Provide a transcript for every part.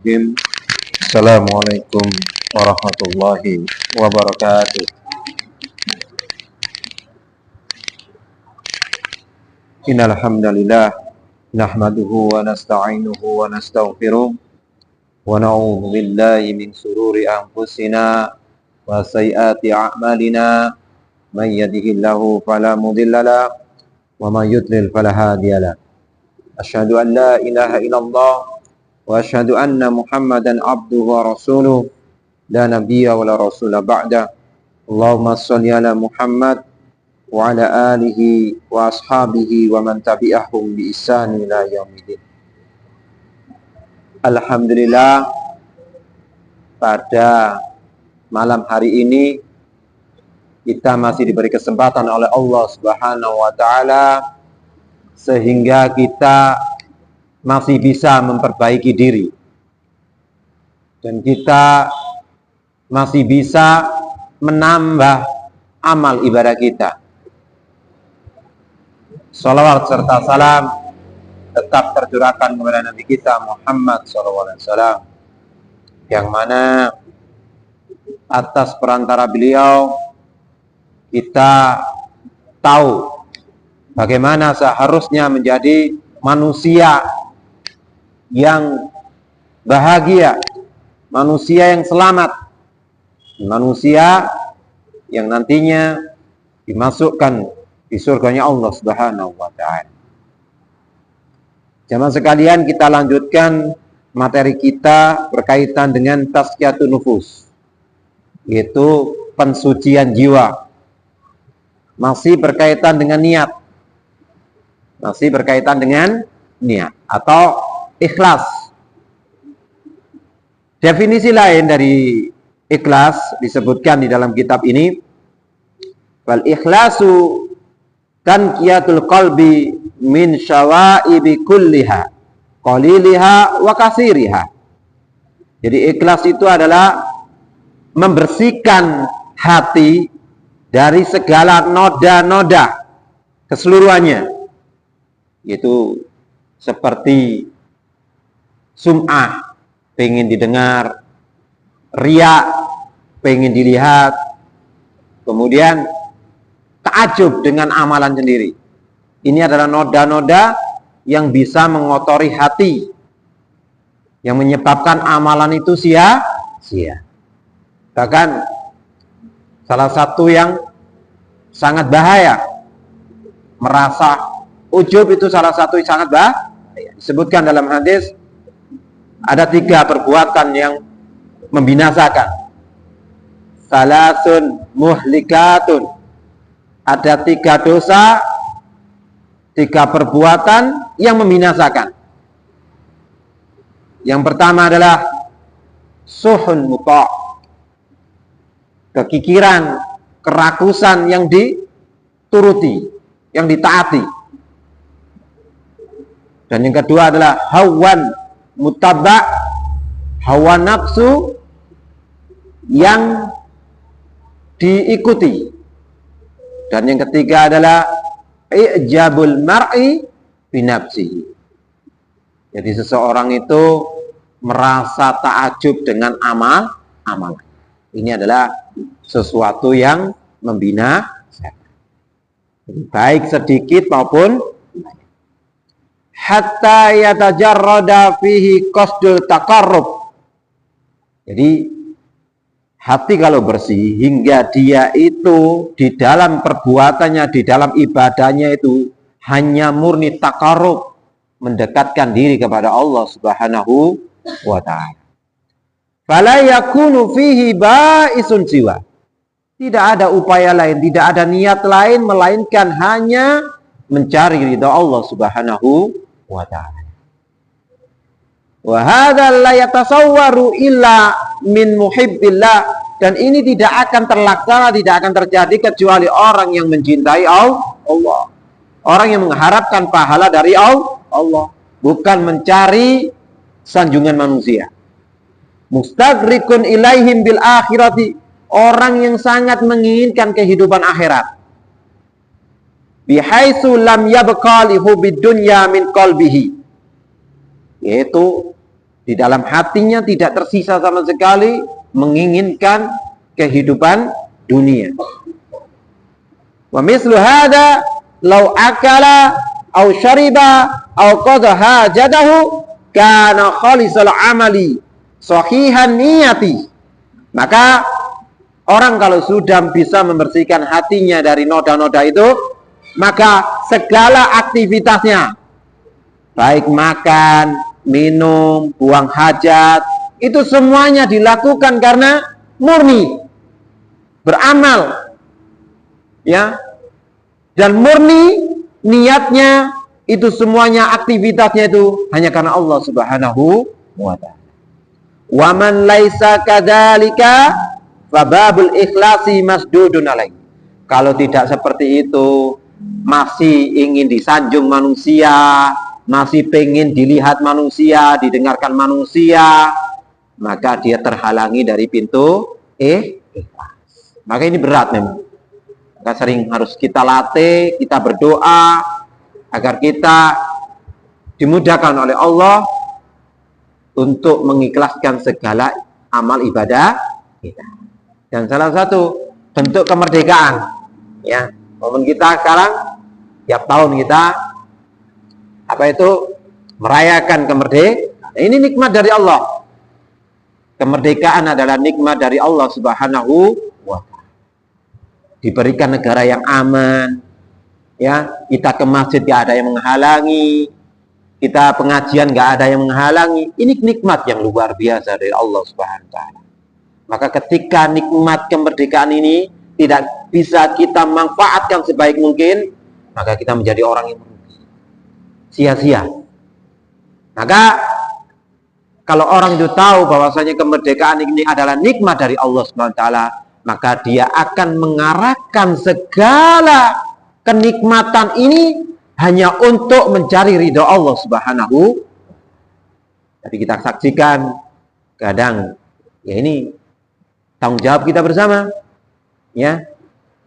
Bismillahirrahmanirrahim. Assalamualaikum warahmatullahi wabarakatuh. Innal hamdalillah nahmaduhu wa nasta'inuhu wa nastaghfiruh wa na'udzu billahi min shururi anfusina wa sayyiati a'malina. May yahdihillahu fala mudilla lahu wa may yudlil fala hadiya lahu. Asyhadu an la ilaha illallah wa asyhadu anna Muhammadan abduhu wa rasuluh la nabiyya wa la rasula ba'da. Allahumma shalli ala Muhammad wa ala alihi wa ashabihi wa man tabi'ahum bi ihsan ila yaumil. Alhamdulillah, pada malam hari ini kita masih diberi kesempatan oleh Allah Subhanahu wa taala sehingga kita masih bisa memperbaiki diri dan kita masih bisa menambah amal ibadah kita. Salawat serta salam tetap tercurahkan kepada Nabi kita Muhammad SAW, yang mana atas perantara beliau kita tahu bagaimana seharusnya menjadi manusia yang bahagia, manusia yang selamat, manusia yang nantinya dimasukkan di surganya Allah Subhanahu wa taala. Jamaah sekalian, kita lanjutkan materi kita berkaitan dengan tazkiyatun nufus, yaitu pensucian jiwa. Masih berkaitan dengan niat. Masih berkaitan dengan niat atau ikhlas. Definisi lain dari ikhlas disebutkan di dalam kitab ini. Wal ikhlasu tanqiyatul qalbi min syawaibi kulliha qaliliha wa kasiriha. Jadi ikhlas itu adalah membersihkan hati dari segala noda-noda keseluruhannya, yaitu seperti sum'ah, pengen didengar, riya, pengen dilihat, kemudian ta'ajub dengan amalan sendiri. Ini adalah noda-noda yang bisa mengotori hati, yang menyebabkan amalan itu sia-sia. Bahkan salah satu yang sangat bahaya, merasa ujub itu salah satu yang sangat bahaya. Disebutkan dalam hadis ada 3 perbuatan yang membinasakan. Salasun muhlikatun. Ada 3 dosa, 3 perbuatan yang membinasakan. Yang pertama adalah suhun muta', kekikiran, kerakusan yang dituruti, yang ditaati. Dan yang kedua adalah hawan mutabba', hawa nafsu yang diikuti. Dan yang ketiga adalah i'jabul mar'i binafsihi. Jadi seseorang itu merasa ta'ajub dengan amal. Ini adalah sesuatu yang membinasakan. Baik sedikit maupun hatta yatajarrada fihi qasdul taqarrub. Jadi hati kalau bersih hingga dia itu di dalam perbuatannya, di dalam ibadahnya itu hanya murni taqarrub, mendekatkan diri kepada Allah Subhanahu wa taala. Fala yakunu fihi ba'isun siwa. Tidak ada upaya lain, tidak ada niat lain melainkan hanya mencari ridha Allah Subhanahu wa taala. Wa hadza la yatasawwaru illa min muhibbillah, dan ini tidak akan terlaksana, tidak akan terjadi kecuali orang yang mencintai Allah. Orang yang mengharapkan pahala dari Allah, bukan mencari sanjungan manusia. Mustagrikun ilaihim bil akhirati, orang yang sangat menginginkan kehidupan akhirat. Bihaitsu lam yabqa li hubbid dunya min qalbihi, yaitu Di dalam hatinya tidak tersisa sama sekali menginginkan kehidupan dunia. Wa mislu hada law akala aw syariba aw qada hajatahu kana khalisal amali sahihan niyati. Maka orang kalau sudah bisa membersihkan hatinya dari noda-noda itu, maka segala aktivitasnya, baik makan, minum, buang hajat, itu semuanya dilakukan karena murni beramal, ya, dan murni niatnya itu semuanya aktivitasnya itu hanya karena Allah Subhanahu wa ta'ala. Wa man laisa kadzalika fababul ikhlasi masdudun alaih. Kalau tidak seperti itu, masih ingin disanjung manusia, masih pengen dilihat manusia, didengarkan manusia, maka dia terhalangi dari pintu ikhlas. Maka ini berat memang. Maka sering harus kita latih, kita berdoa agar kita dimudahkan oleh Allah untuk mengikhlaskan segala amal ibadah kita. Dan salah satu bentuk kemerdekaan, ya, momen kita sekarang tiap tahun kita merayakan kemerdekaan. Ini nikmat dari Allah. Kemerdekaan adalah nikmat dari Allah Subhanahu wa ta'ala. Diberikan negara yang aman, ya, kita ke masjid gak ada yang menghalangi, kita pengajian gak ada yang menghalangi. Ini nikmat yang luar biasa dari Allah Subhanahu wa ta'ala. Maka ketika nikmat kemerdekaan ini tidak bisa kita manfaatkan sebaik mungkin, maka kita menjadi orang yang sia-sia. Maka kalau orang itu tahu bahwasanya kemerdekaan ini adalah nikmat dari Allah Subhanahu wa ta'ala, maka dia akan mengarahkan segala kenikmatan ini hanya untuk mencari ridho Allah Subhanahu. Jadi kita saksikan kadang, ya ini tanggung jawab kita bersama, ya,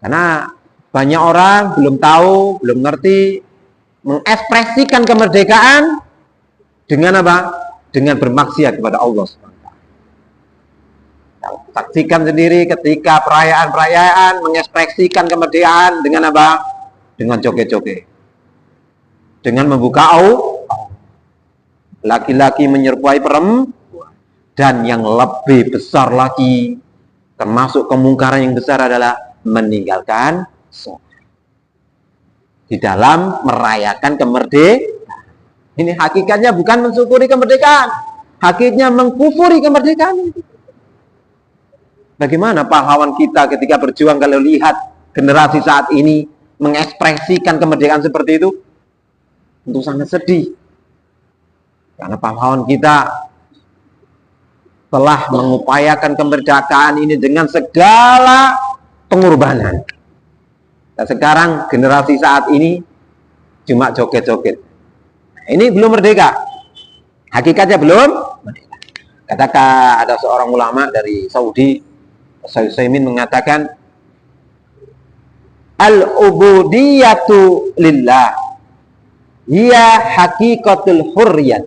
karena banyak orang belum tahu, belum ngerti mengekspresikan kemerdekaan dengan apa? Dengan bermaksiat kepada Allah Subhanahu wa ta'ala. Saksikan sendiri ketika perayaan-perayaan mengekspresikan kemerdekaan dengan apa? Dengan joget-joget, dengan membuka laki-laki menyerupai perempuan, dan yang lebih besar lagi, termasuk kemungkaran yang besar adalah meninggalkan sholat di dalam merayakan kemerdekaan. Ini hakikatnya bukan mensyukuri kemerdekaan, hakikatnya mengkufuri kemerdekaan itu. Bagaimana pahlawan kita ketika berjuang, kalau lihat generasi saat ini mengekspresikan kemerdekaan seperti itu, tentu sangat sedih. Karena pahlawan kita telah mengupayakan kemerdekaan ini dengan segala pengorbanan. Dan sekarang generasi saat ini cuma joget-joget. Ini belum merdeka. Hakikatnya belum merdeka. Katakan ada seorang ulama dari Saudi, Syekh Utsaimin, mengatakan al-ubudiyatu lillah hiya haqiqatul hurriyah.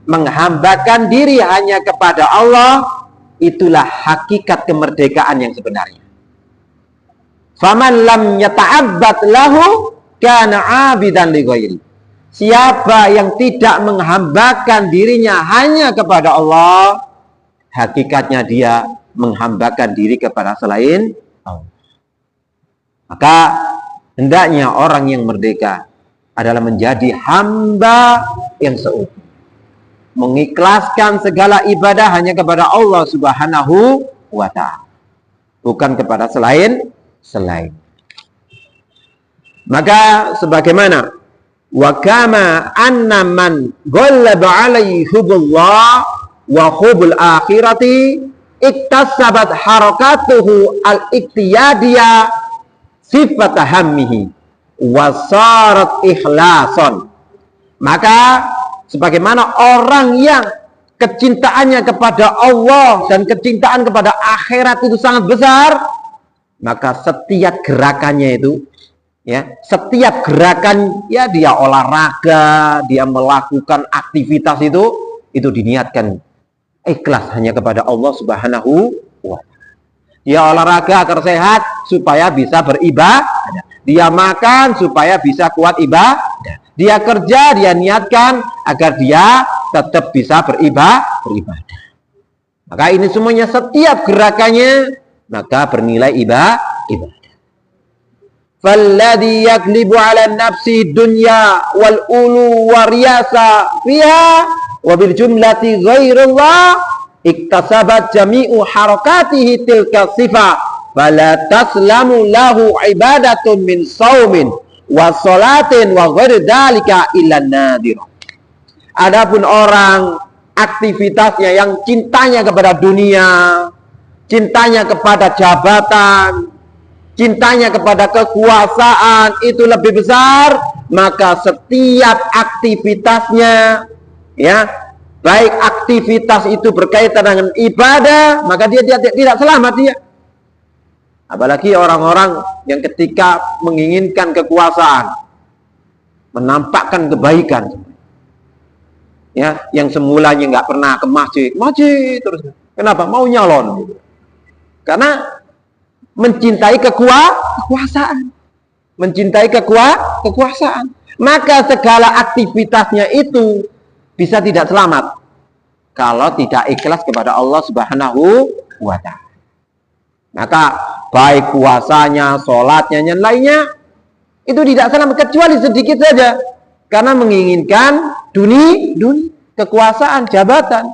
Menghambakan diri hanya kepada Allah, itulah hakikat kemerdekaan yang sebenarnya. Faman lam yata'abbad lahu kana 'abidan li ghairi. Siapa yang tidak menghambakan dirinya hanya kepada Allah, hakikatnya dia menghambakan diri kepada selain Allah. Maka hendaknya orang yang merdeka adalah menjadi hamba yang seutuh, mengikhlaskan segala ibadah hanya kepada Allah Subhanahu wa ta'ala, bukan kepada selain. Maka sebagaimana wa kama anna man ghallaba alaihi hubullah wa hubul akhirati iktasabat harakatuhu al-iktiyadiyah sifat hammihi wasarat ikhlason. Maka sebagaimana orang yang kecintaannya kepada Allah dan kecintaan kepada akhirat itu sangat besar, maka setiap gerakannya itu, ya, setiap gerakan, ya, dia olahraga, dia melakukan aktivitas itu itu diniatkan ikhlas hanya kepada Allah Subhanahu wa Ta'ala. Dia olahraga agar sehat supaya bisa beribadah. Dia makan supaya bisa kuat ibadah. Dia kerja, dia niatkan agar dia tetap bisa beribadah. Maka ini semuanya setiap gerakannya maka bernilai ibadah. Falladhi yaglibu ala nafsi dunya wal ulu wa riyasa fiha wa bil jumlati ghairullah iktasabat jami'u harakatihi tilka sifah fala taslamu lahu ibadatun min saumin wa salatin wa ghairi dzalika illa nadir. Adapun orang aktivitasnya yang cintanya kepada dunia, cintanya kepada jabatan, cintanya kepada kekuasaan itu lebih besar, maka setiap aktivitasnya, ya, baik aktivitas itu berkaitan dengan ibadah, maka dia tidak selamat dia. Apalagi orang-orang yang ketika menginginkan kekuasaan, menampakkan kebaikan, ya, yang semulanya nggak pernah ke masjid terus. Kenapa? Mau nyalon. Karena mencintai kekuasaan. Mencintai kekuasaan. Maka segala aktivitasnya itu bisa tidak selamat kalau tidak ikhlas kepada Allah Subhanahu wa Ta'ala. Maka baik puasanya, sholatnya, dan lainnya itu tidak selamat kecuali sedikit saja karena menginginkan dunia, kekuasaan, jabatan.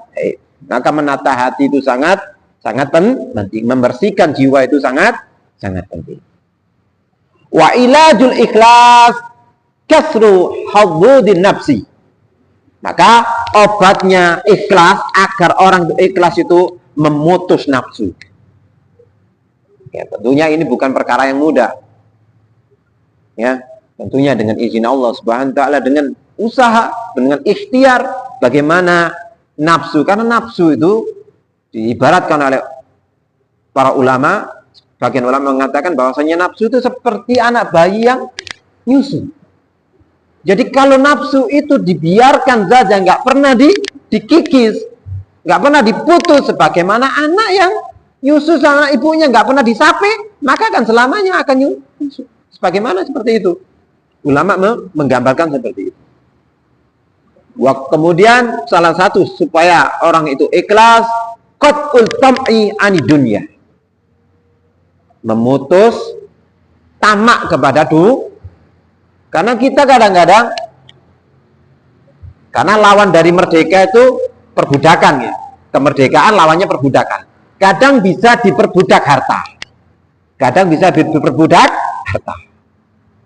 Maka menata hati itu sangat penting. Membersihkan jiwa itu sangat penting. Wa ilajul ikhlas kasru hadzudin nafsi. Maka obatnya ikhlas agar orang ikhlas itu memutus nafsu. Ya, tentunya ini bukan perkara yang mudah. Ya, tentunya dengan izin Allah Subhanahu wa Ta'ala, dengan usaha, dengan ikhtiar bagaimana nafsu, karena nafsu itu diibaratkan oleh para ulama, bagian ulama mengatakan bahwasanya nafsu itu seperti anak bayi yang nyusu. Jadi kalau nafsu itu dibiarkan saja, nggak pernah dikikis, nggak pernah diputus, sebagaimana anak yang nyusu sama ibunya nggak pernah disape, maka akan selamanya akan nyusu. Sebagaimana seperti itu. Ulama menggambarkan seperti itu. Kemudian salah satu supaya orang itu ikhlas, qat'ul tam'i ani dunya. Memutus tamak kepada karena kita kadang-kadang, karena lawan dari merdeka itu perbudakan, ya. Kemerdekaan lawannya perbudakan. Kadang bisa diperbudak harta. Kadang bisa diperbudak harta.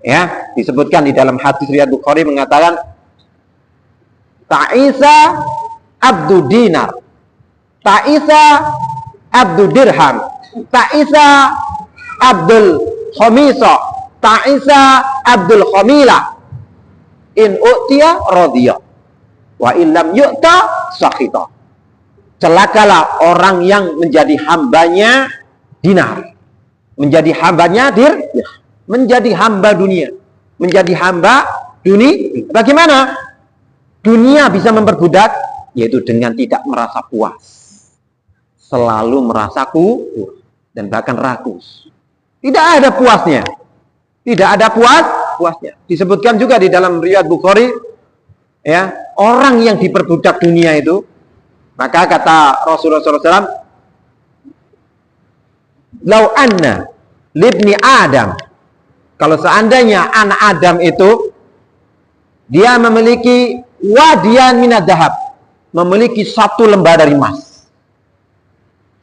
Ya, disebutkan di dalam hadis riwayat Bukhari mengatakan Ta'isa abdu dinar, Ta'isa abdu dirham, Ta'isa abdul khamisah, Ta'isa abdul khamila. In u'tiya radhiya wa in lam yu'ta sakhita. Celakalah orang yang menjadi hambanya dinar, menjadi hambanya menjadi hamba dunia, menjadi hamba dunia. Bagaimana dunia bisa memperbudak? Yaitu dengan tidak merasa puas, selalu merasa puas dan bahkan rakus. Tidak ada puasnya, tidak ada puasnya. Disebutkan juga di dalam riwayat Bukhari, ya, orang yang diperbudak dunia itu, maka kata Rasulullah SAW, lau anna libni Adam, kalau seandainya anak Adam itu dia memiliki wadiyan minad dahab, memiliki satu lembah dari emas,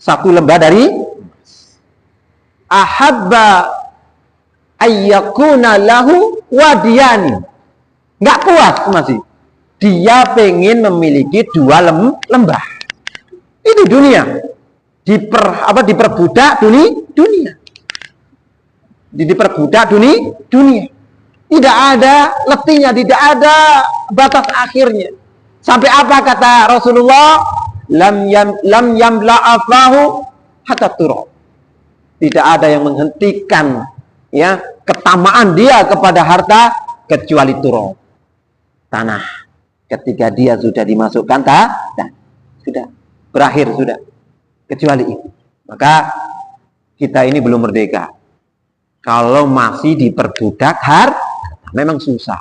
satu lembah dari emas, ahabba ayyakuna lahu wadiyani, nggak puas masih, dia pengen memiliki dua lembah. Itu dunia. Diperbudak dunia. Diperbudak dunia. Tidak ada letihnya, tidak ada batas akhirnya. Sampai apa kata Rasulullah? Lam yamla'afahu hatta turab. Tidak ada yang menghentikan, ya, ketamaan dia kepada harta kecuali turab, tanah. Ketika dia sudah dimasukkan sudah berakhir sudah. Kecuali itu. Maka kita ini belum merdeka. Kalau masih diperbudak memang susah.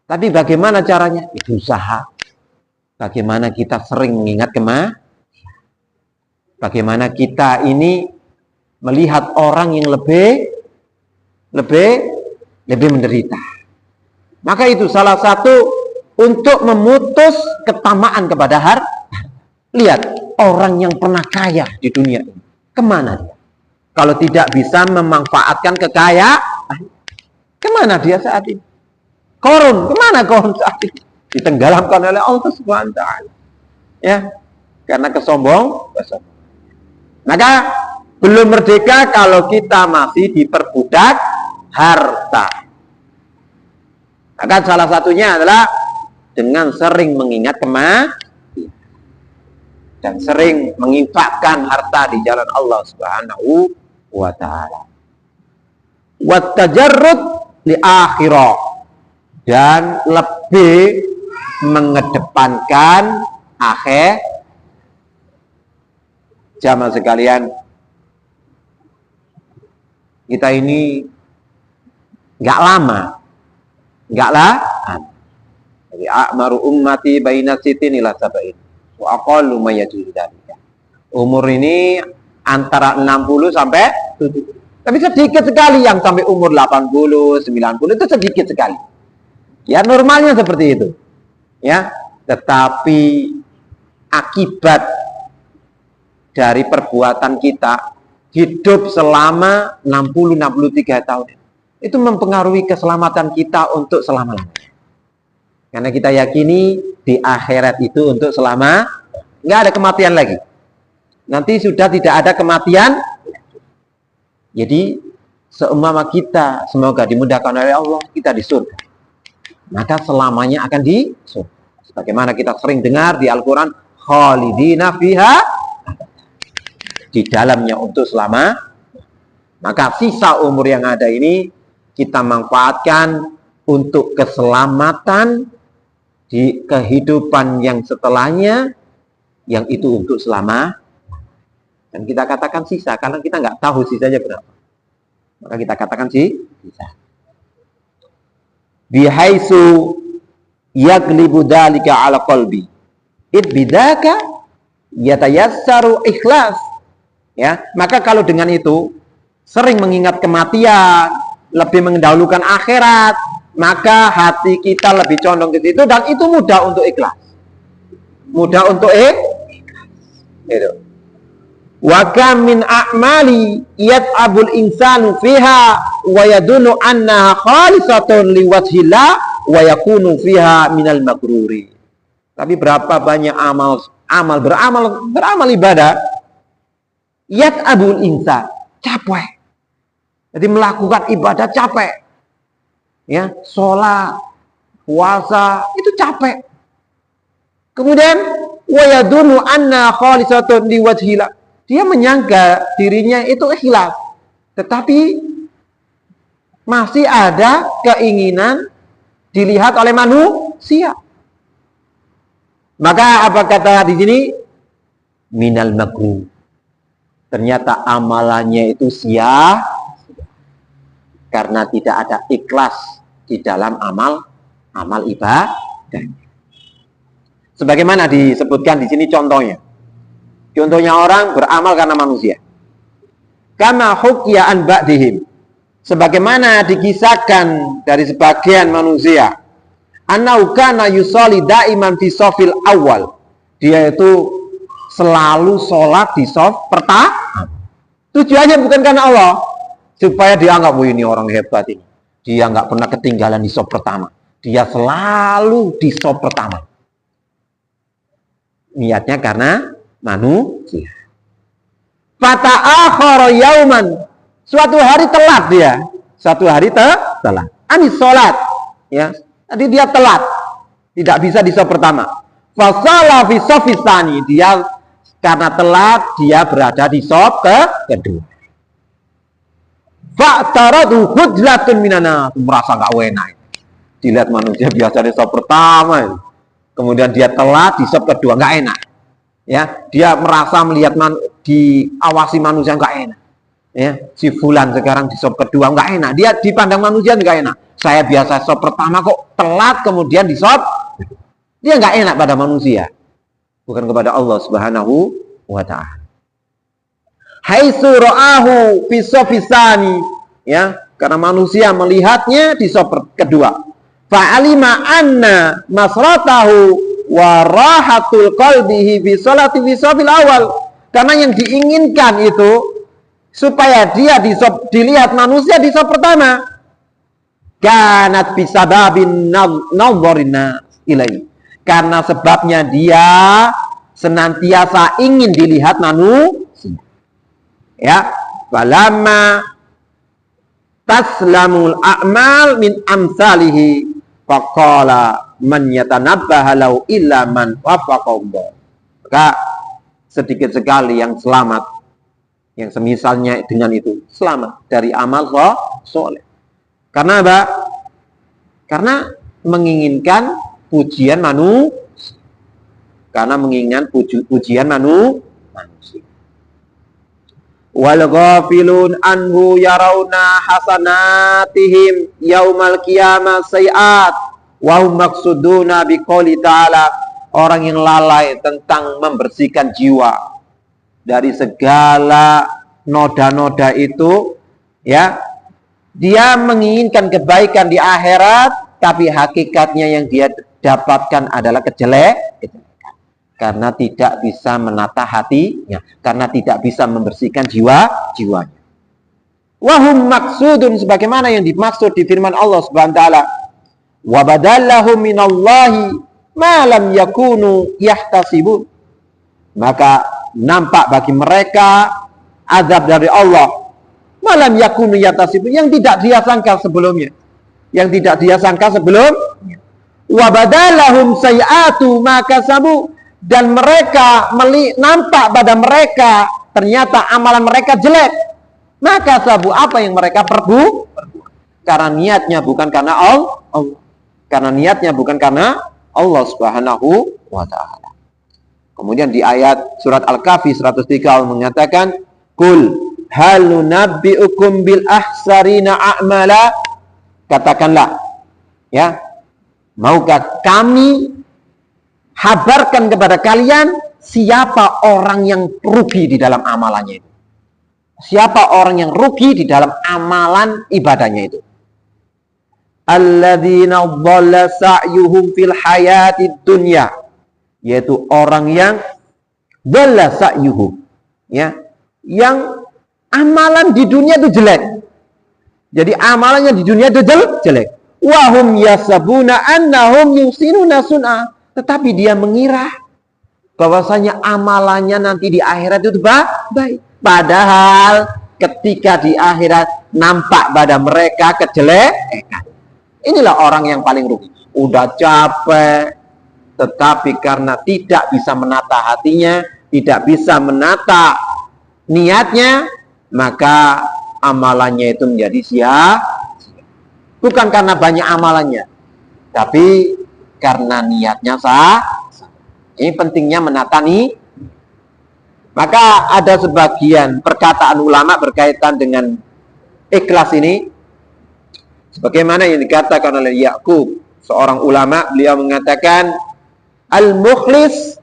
Tapi bagaimana caranya? Itu usaha. Bagaimana kita sering mengingat bagaimana kita ini melihat orang yang lebih menderita. Maka itu salah satu untuk memutus ketamaan kepada harta. Lihat, orang yang pernah kaya di dunia ini, kemana dia? Kalau tidak bisa memanfaatkan kekayaan, kemana dia saat ini? Korun, kemana korun saat ini? Ditenggelamkan oleh Allah Subhanahu wa Ta'ala. Ya, karena kesombong. Maka belum merdeka kalau kita masih diperbudak harta. Maka salah satunya adalah dengan sering mengingat kematian dan sering menginfakkan harta di jalan Allah Subhanahu wa Ta'ala. Wat tajarrud li akhirah, dan lebih mengedepankan akhir. Jamaah sekalian, kita ini nggak lama. Jadi a'maru ummati baina sitin ila sab'in wa aqallu ma yajuzu dzalika. Umur ini antara 60 sampai 70. Tapi sedikit sekali yang sampai umur 80, 90, itu sedikit sekali. Ya, normalnya seperti itu. Ya, tetapi akibat dari perbuatan kita hidup selama 60-63 tahun itu mempengaruhi keselamatan kita untuk selama-lamanya. Karena kita yakini di akhirat itu untuk selama, nggak ada kematian lagi. Nanti sudah tidak ada kematian. Jadi seumpama kita semoga dimudahkan oleh Allah, kita di surga. Maka selamanya akan di surga. Sebagaimana kita sering dengar di Al-Quran, khalidina fiha, di dalamnya untuk selama. Maka sisa umur yang ada ini kita manfaatkan untuk keselamatan di kehidupan yang setelahnya, yang itu untuk selama. Dan kita katakan sisa karena kita nggak tahu sisanya berapa. Maka kita katakan sisa. Bihaisu yaglibu dzalika ala qalbi. Idbidaka yatayassaru ikhlas. Ya, maka kalau dengan itu sering mengingat kematian, lebih mendahulukan akhirat, maka hati kita lebih condong ke situ dan itu mudah untuk ikhlas. Mudah untuk ikhlas. Itu. Wa kam min a'mali yat'abul insanu fiha wa yadunu annaha khalisatun liwajhillah wa yakunu fiha minal magruri. Tapi berapa banyak beramal ibadah yat'abul insan, capek. Jadi melakukan ibadah capek. Ya, sholat, puasa itu capek. Kemudian wa yadunu anna khalisatun liwajhillah. Dia menyangka dirinya itu ikhlas, tetapi masih ada keinginan dilihat oleh manusia. Maka apa kata di sini? Minal makruh. Ternyata amalannya itu sia karena tidak ada ikhlas di dalam amal ibadah. Sebagaimana disebutkan di sini contohnya. Contohnya orang beramal karena manusia. Kama hukiya an ba'dihim. Sebagaimana dikisahkan dari sebagian manusia. Annahu kana yusolli da'iman fi shafil awal. Dia itu selalu sholat di shaf pertama. Tujuannya bukan karena Allah. Supaya dianggap, oh ini orang hebat ini. Dia nggak pernah ketinggalan di shaf pertama. Dia selalu di shaf pertama. Niatnya karena manusia. Fata'akhara yauman. Suatu hari telat dia. Suatu hari telat. Anis sholat. Ya. Tadi dia telat. Tidak bisa di shaf pertama. Fasala fi shafis tsani. Dia karena telat dia berada di shaf kedua. Fa'taradu hujlatun minana. Merasa gak enak. Dilihat manusia biasa di shaf pertama. kemudian dia telat di sop kedua, nggak enak. Ya, dia merasa melihat diawasi manusia nggak enak. Ya, si fulan sekarang di sop kedua nggak enak. Dia dipandang manusia nggak enak. Saya biasa sop pertama kok telat kemudian di sop, dia nggak enak pada manusia, bukan kepada Allah Subhanahu wa Ta'ala. Haitsu ra'ahu fi sofisani, ya, karena manusia melihatnya di sop kedua. Fa'alima anna masratahu wa rahatul qalbihi bi sholati fi sofil awal. Karena yang diinginkan itu supaya dia dilihat manusia di sop pertama. Kanat bisababin nadharina ilai. Karena sebabnya dia senantiasa ingin dilihat manusia. Ya, falamma taslamul a'mal min amsalihi faqala man yatanabbaha lau illa man wafaqallah. Maka sedikit sekali yang selamat, yang semisalnya dengan itu selamat dari amal soleh. Karena apa? Karena menginginkan pujian manusia. Karena menginginkan pujian manusia. Wal ghafilun anhu yarawna hasanatihim yaumal qiyamah sayiat wa hum maqsuduna biqouli ta'ala. Orang yang lalai tentang membersihkan jiwa dari segala noda-noda itu, ya, dia menginginkan kebaikan di akhirat, tapi hakikatnya yang dia dapatkan adalah kejelekan. Karena tidak bisa menata hatinya, karena tidak bisa membersihkan jiwanya. Wahum maksudun, sebagaimana yang dimaksud di firman Allah Subhanahu wa taala, wa badallahum minallahi ma lam yakunu yahtasibun. Maka nampak bagi mereka azab dari Allah ma lam yakunu yahtasibun, yang tidak dia sangka sebelumnya. Yang tidak dia sangka sebelumnya. Wa badallahum sayiatu ma kasabu, dan mereka nampak pada mereka ternyata amalan mereka jelek. Maka sabu, apa yang mereka perbuat, karena niatnya bukan karena Allah, karena niatnya bukan karena Allah Subhanahu wa Ta'ala. Kemudian di ayat surat Al-Kahfi 103 Allah mengatakan, Kul hal nunabbi'ukum bil ahsarina a'mala. Katakanlah, ya, maukah kami habarkan kepada kalian siapa orang yang rugi di dalam amalannya itu. Siapa orang yang rugi di dalam amalan ibadahnya itu. Alladzina dhalla sa'yuhum fil hayatid dunya, yaitu orang yang dhalla sa'yuhum, ya, yang amalan di dunia itu jelek. Jadi amalannya di dunia itu jelek. Wa hum yasabuna annahum yusinuna sun'a, tetapi dia mengira bahwasanya amalannya nanti di akhirat itu baik. Padahal ketika di akhirat nampak pada mereka kejelekan. Inilah orang yang paling rugi. Udah capek, tetapi karena tidak bisa menata hatinya, tidak bisa menata niatnya, maka amalannya itu menjadi sia-sia. Bukan karena banyak amalannya, tapi karena niatnya sah. Ini pentingnya menata nih. Maka ada sebagian perkataan ulama berkaitan dengan ikhlas ini, sebagaimana yang dikatakan oleh Ya'qub, seorang ulama. Beliau mengatakan, al-mukhlis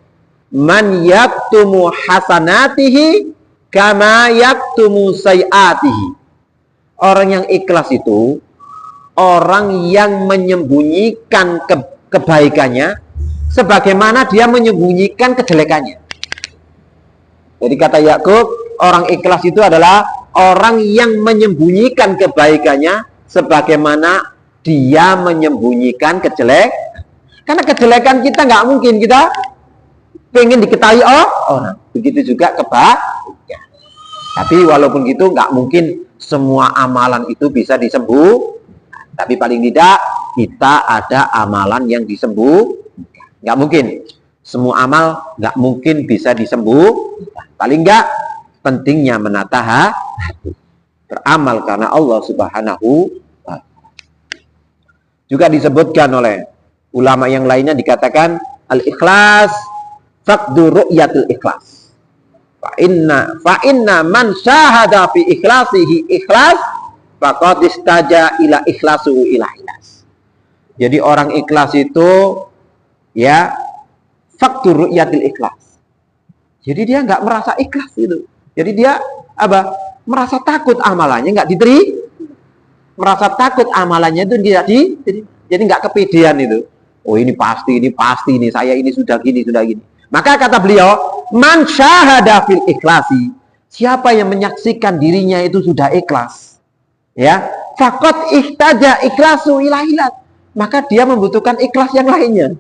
man yaktumu hasanatihi kama yaktumu sayiatihi. Orang yang ikhlas itu orang yang menyembunyikan kebaikannya sebagaimana dia menyembunyikan kejelekannya. Jadi kata Ya'qub, orang ikhlas itu adalah orang yang menyembunyikan kebaikannya sebagaimana dia menyembunyikan kejelekan. Karena kejelekan kita nggak mungkin kita pengen diketahui orang. Begitu juga kebaikan. Tapi walaupun gitu nggak mungkin semua amalan itu bisa disembuh. Tapi paling tidak kita ada amalan yang disembuh. Nggak mungkin. Semua amal nggak mungkin bisa disembuh. Paling nggak pentingnya menata hati. Beramal karena Allah Subhanahu wa Ta'ala. Juga disebutkan oleh ulama yang lainnya, dikatakan al-ikhlas faqdu ru'yatil ikhlas. Fa inna man syahada fi ikhlasihi ikhlas faqad istaja ila ikhlasuhu ila ikhlas. Jadi orang ikhlas itu ya faqdu ru'yatil ikhlas. Jadi dia nggak merasa ikhlas itu. Jadi dia apa? Merasa takut amalannya nggak diterima. Merasa takut amalannya itu tidak diterima. Jadi nggak kepedean itu. Oh ini pasti ini saya ini sudah gini. Maka kata beliau, man syahada fil ikhlasi, siapa yang menyaksikan dirinya itu sudah ikhlas, ya, faqad ihtaja ikhlasu ila ikhlas, maka dia membutuhkan ikhlas yang lainnya,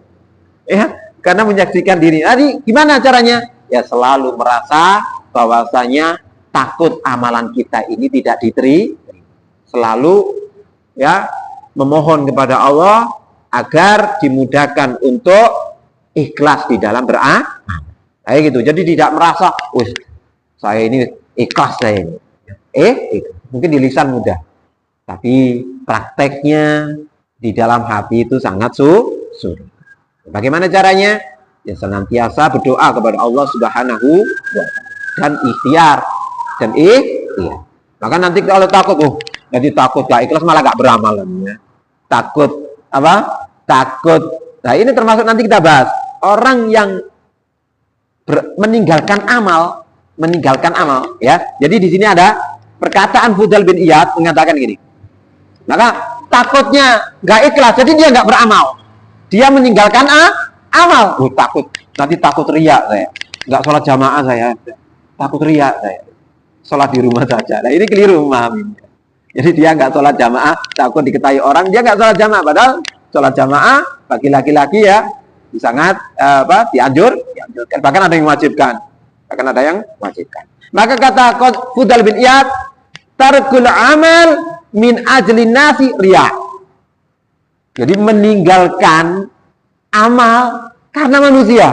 ya, karena menyaksikan diri. Jadi gimana caranya? Ya selalu merasa bahwasanya takut amalan kita ini tidak diterima, selalu ya memohon kepada Allah agar dimudahkan untuk ikhlas di dalam beramal. Kayak gitu. Jadi tidak merasa, wih, saya ini ikhlas saya ini. Mungkin di lisan mudah, tapi prakteknya di dalam hati itu sangat sulit. Bagaimana caranya? Ya senantiasa berdoa kepada Allah Subhanahu wa Ta'ala dan ikhtiar Maka nanti kalau takut, jadi takut gak ikhlas malah gak beramal. Ya. Takut apa? Takut. Nah ini termasuk nanti kita bahas orang yang meninggalkan amal, ya. Jadi di sini ada perkataan Fudhal bin Iyad mengatakan gini. Maka takutnya gak ikhlas, jadi dia gak beramal. Dia meninggalkan amal. Takut. Nanti takut riya saya. Gak sholat jamaah saya. Takut riya saya. Sholat di rumah saja. Nah ini keliru memahaminya. Jadi dia nggak sholat jamaah, takut diketahui orang, dia nggak sholat jamaah. Padahal sholat jamaah bagi laki-laki ya sangat dianjurkan. Bahkan ada yang mewajibkan. Maka kata Fudhal bin Iyad, tarkul amal min ajli nasi riya. Jadi meninggalkan amal karena manusia.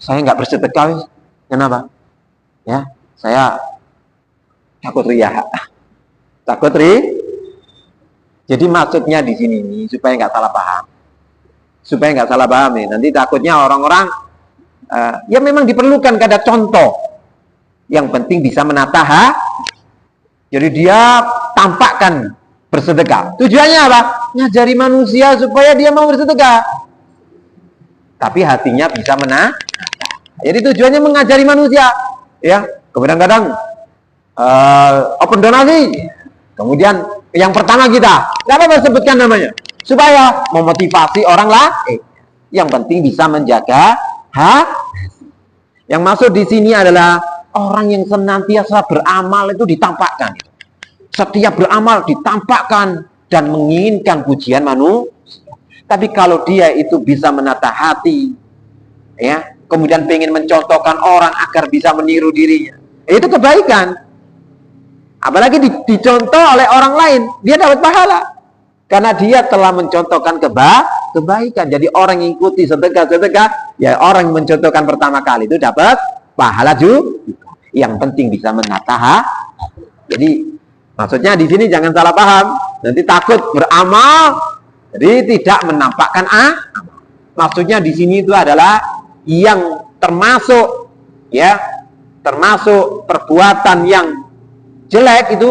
Saya nggak bersedekah. Kenapa? Ya, saya takut riya. Jadi maksudnya di sini nih supaya nggak salah paham nih. Nanti takutnya orang-orang ya memang diperlukan kada contoh. Yang penting bisa menata Jadi dia tampakkan bersedekah. Tujuannya apa? Ngajari manusia supaya dia mau bersedekah. Tapi hatinya bisa menata. Jadi tujuannya mengajari manusia. Ya, kadang-kadang open donasi. Kemudian yang pertama kita, kenapa sebutkan namanya? Supaya memotivasi orang lain. Yang penting bisa menjaga Yang masuk di sini adalah orang yang senantiasa beramal itu ditampakkan. Setiap beramal ditampakkan dan menginginkan pujian manusia. Tapi kalau dia itu bisa menata hati, ya, kemudian pengen mencontohkan orang agar bisa meniru dirinya, itu kebaikan. Apalagi dicontoh oleh orang lain, dia dapat pahala karena dia telah mencontohkan kebaikan. Jadi orang yang ikuti sedekah, ya orang yang mencontohkan pertama kali itu dapat pahala juga. Yang penting bisa menata hati. Jadi maksudnya di sini jangan salah paham. Nanti takut beramal, jadi tidak menampakkan Maksudnya di sini itu adalah yang termasuk perbuatan yang jelek itu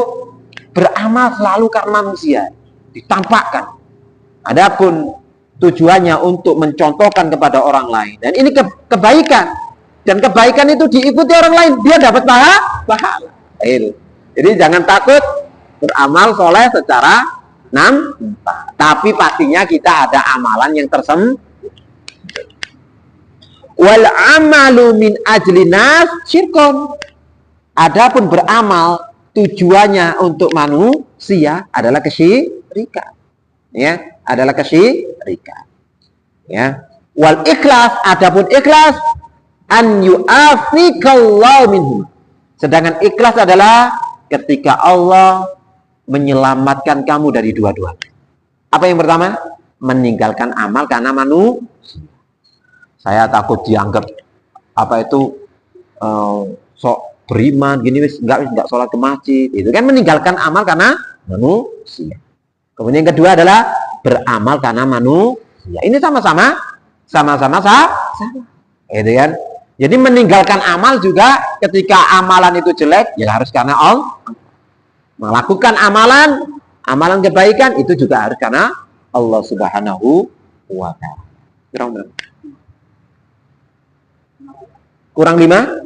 beramal selalu karena manusia, ditampakkan. Adapun tujuannya untuk mencontohkan kepada orang lain, dan ini kebaikan, dan kebaikan itu diikuti orang lain, dia dapat pahala. Jadi jangan takut beramal soleh secara nampak, tapi pastinya kita ada amalan yang tersembunyi. Wal amalu min ajli nas syirkun. Adapun beramal tujuannya untuk manusia adalah kesyirikan. Ya, adalah kesyirikan. Ya. Wal ikhlas, adapun ikhlas an yu'afikallahu minhum. Sedangkan ikhlas adalah ketika Allah menyelamatkan kamu dari dua-duanya. Apa yang pertama? Meninggalkan amal karena manusia. Saya takut dianggap sok beriman gini, nggak sholat ke masjid. Itu kan meninggalkan amal karena manusia. Kemudian yang kedua adalah beramal karena manusia. Ya, ini sama-sama salah. Gitu kan? Jadi meninggalkan amal juga ketika amalan itu jelek, ya harus karena Allah. Melakukan amalan kebaikan itu juga harus karena Allah Subhanahu wa ta'ala. Kurang 5?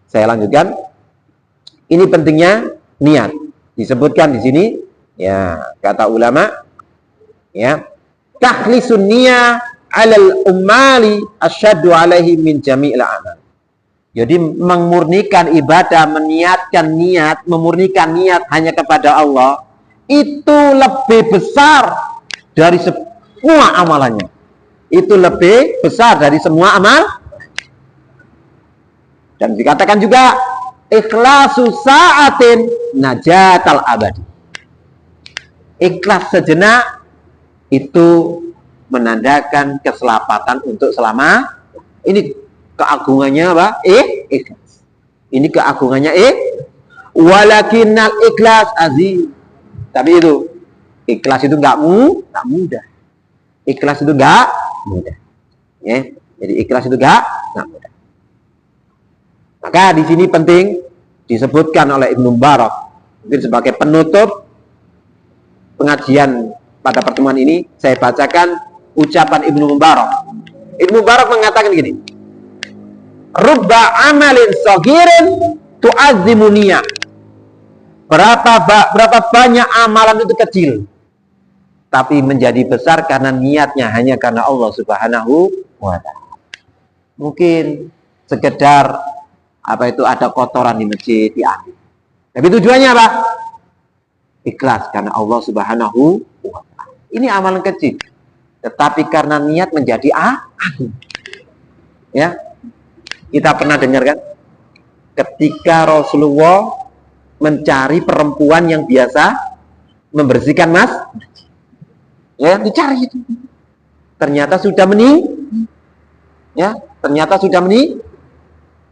Saya lanjutkan. Ini pentingnya niat. Disebutkan di sini, ya, kata ulama, ya, takhlisun niyah 'alal ummali asyaddu 'alaihi min jami'il amal. Jadi memurnikan ibadah, memurnikan niat hanya kepada Allah, itu lebih besar dari semua amalannya. Itu lebih besar dari semua amal. Dan dikatakan juga ikhlasu sa'atin najatal abadi. Ikhlas sejenak itu menandakan keselamatan untuk selama. Ini keagungannya apa? Ikhlas. Ini keagungannya walakinnal ikhlas aziz. Tapi itu ikhlas itu enggak mudah. Ikhlas itu enggak mudah. Ya, jadi ikhlas itu enggak mudah. Maka di sini penting disebutkan oleh Ibnu Mubarak mungkin sebagai penutup pengajian pada pertemuan ini, saya bacakan ucapan Ibnu Mubarak. Ibnu Mubarak mengatakan gini, rubba amalin saghirin tu'azzimu niyah. Berapa banyak amalan itu kecil tapi menjadi besar karena niatnya hanya karena Allah Subhanahu wa ta'ala. Mungkin sekedar ada kotoran di masjid diambil. Tapi tujuannya apa? Ikhlas karena Allah Subhanahu wa ta'ala. Ini amalan kecil, tetapi karena niat menjadi agung. Ya. Kita pernah dengar kan? Ketika Rasulullah mencari perempuan yang biasa membersihkan ya, dicari itu. Ternyata sudah ya,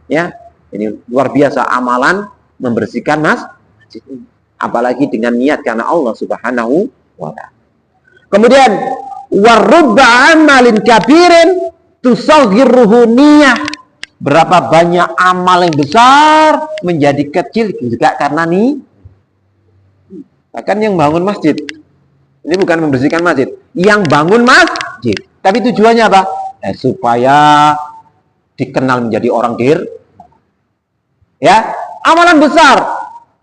ya. Ini luar biasa amalan membersihkan masjid. Apalagi dengan niat karena Allah Subhanahu wa ta'ala. Kemudian warubba amalin kabirin tusaghiruhu niyah. Berapa banyak amal yang besar menjadi kecil juga karena bahkan yang bangun masjid. Ini bukan membersihkan masjid, yang bangun masjid. Tapi tujuannya apa? Supaya dikenal menjadi orang ya, amalan besar,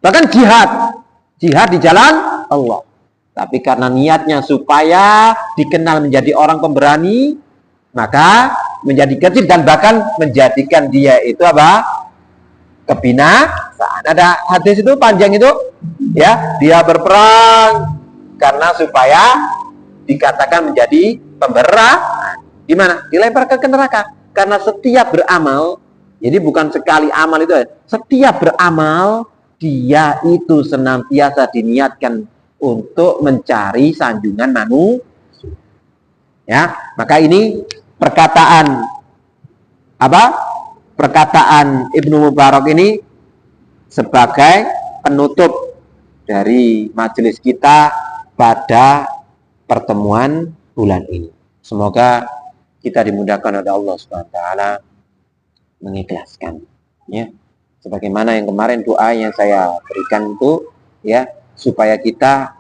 bahkan jihad di jalan Allah. Tapi karena niatnya supaya dikenal menjadi orang pemberani, maka menjadi kecil dan bahkan menjadikan dia itu apa? Kebinasaan. Ada hadis itu panjang itu, ya, dia berperang karena supaya dikatakan menjadi pemberani. Gimana? Dilempar ke neraka. Karena setiap beramal, jadi bukan sekali amal itu, setiap beramal dia itu senantiasa diniatkan untuk mencari sanjungan manusia. Ya, maka ini perkataan Ibnu Mubarak ini sebagai penutup dari majelis kita pada pertemuan bulan ini. Semoga kita dimudahkan oleh Allah Subhanahu wa taala mengikhlaskan, ya. Sebagaimana yang kemarin doa yang saya berikan itu, ya, supaya kita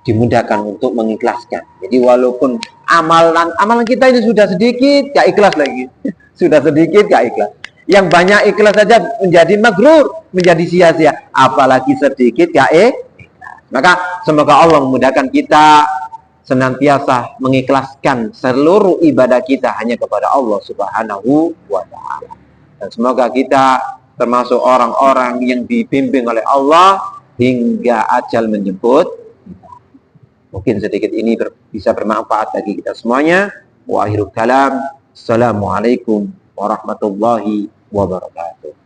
dimudahkan untuk mengikhlaskan. Jadi walaupun amalan kita ini sudah sedikit, gak ikhlas lagi. Sudah sedikit, gak ikhlas. Yang banyak ikhlas saja menjadi magrur, menjadi sia-sia. Apalagi sedikit, gak ikhlas. Maka semoga Allah memudahkan kita senantiasa mengikhlaskan seluruh ibadah kita hanya kepada Allah Subhanahu wa ta'ala. Dan semoga kita termasuk orang-orang yang dibimbing oleh Allah hingga ajal menjemput. Mungkin sedikit ini bisa bermanfaat bagi kita semuanya. Wa akhirul kalam. Assalamualaikum warahmatullahi wabarakatuh.